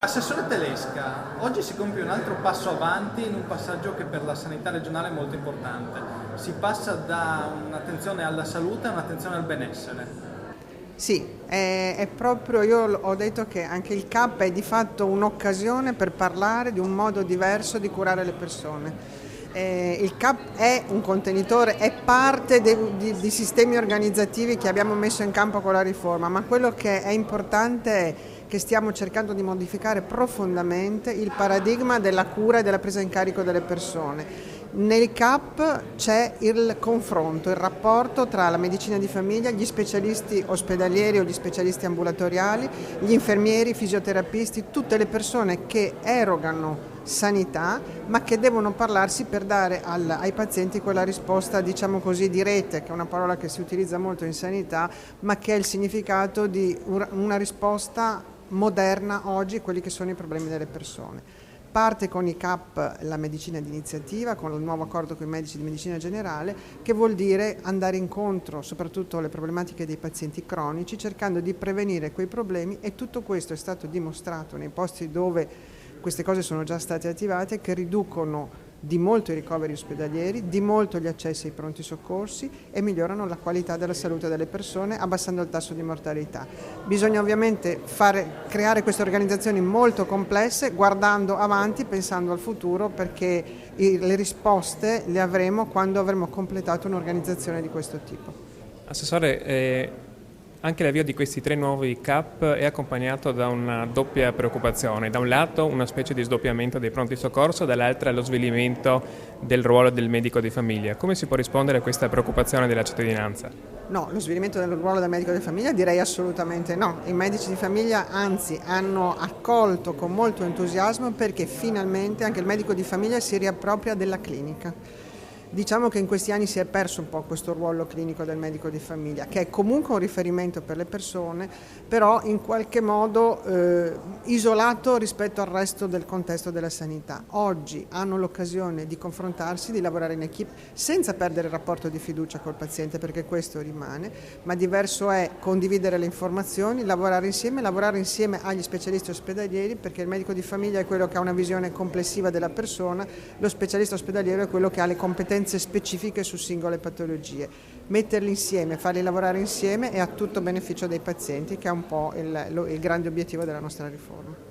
Assessore Telesca, oggi si compie un altro passo avanti in un passaggio che per la sanità regionale è molto importante. Si passa da un'attenzione alla salute a un'attenzione al benessere. Sì, è proprio, io ho detto che anche il CAP è di fatto un'occasione per parlare di un modo diverso di curare le persone. Il CAP è un contenitore, è parte di sistemi organizzativi che abbiamo messo in campo con la riforma, ma quello che è importante è che stiamo cercando di modificare profondamente il paradigma della cura e della presa in carico delle persone. Nel CAP c'è il confronto, il rapporto tra la medicina di famiglia, gli specialisti ospedalieri o gli specialisti ambulatoriali, gli infermieri, i fisioterapisti, tutte le persone che erogano sanità ma che devono parlarsi per dare ai pazienti quella risposta, diciamo così, di rete, che è una parola che si utilizza molto in sanità, ma che è il significato di una risposta moderna oggi a quelli che sono i problemi delle persone. Parte con i CAP la medicina di iniziativa, con il nuovo accordo con i medici di medicina generale, che vuol dire andare incontro soprattutto alle problematiche dei pazienti cronici, cercando di prevenire quei problemi, e tutto questo è stato dimostrato nei posti dove queste cose sono già state attivate, che riducono di molto i ricoveri ospedalieri, di molto gli accessi ai pronti soccorsi e migliorano la qualità della salute delle persone, abbassando il tasso di mortalità. Bisogna ovviamente creare queste organizzazioni molto complesse, guardando avanti, pensando al futuro, perché le risposte le avremo quando avremo completato un'organizzazione di questo tipo. Assessore, anche l'avvio di questi 3 nuovi CAP è accompagnato da una doppia preoccupazione. Da un lato una specie di sdoppiamento dei pronti soccorso, dall'altra lo svilimento del ruolo del medico di famiglia. Come si può rispondere a questa preoccupazione della cittadinanza? No, lo svilimento del ruolo del medico di famiglia direi assolutamente no. I medici di famiglia anzi hanno accolto con molto entusiasmo, perché finalmente anche il medico di famiglia si riappropria della clinica. Diciamo che in questi anni si è perso un po' questo ruolo clinico del medico di famiglia, che è comunque un riferimento per le persone, però in qualche modo isolato rispetto al resto del contesto della sanità. Oggi hanno l'occasione di confrontarsi, di lavorare in equipe, senza perdere il rapporto di fiducia col paziente, perché questo rimane, ma diverso è condividere le informazioni, lavorare insieme agli specialisti ospedalieri, perché il medico di famiglia è quello che ha una visione complessiva della persona, lo specialista ospedaliero è quello che ha le competenze specifiche su singole patologie. Metterli insieme, farli lavorare insieme è a tutto beneficio dei pazienti, che è un po' il grande obiettivo della nostra riforma.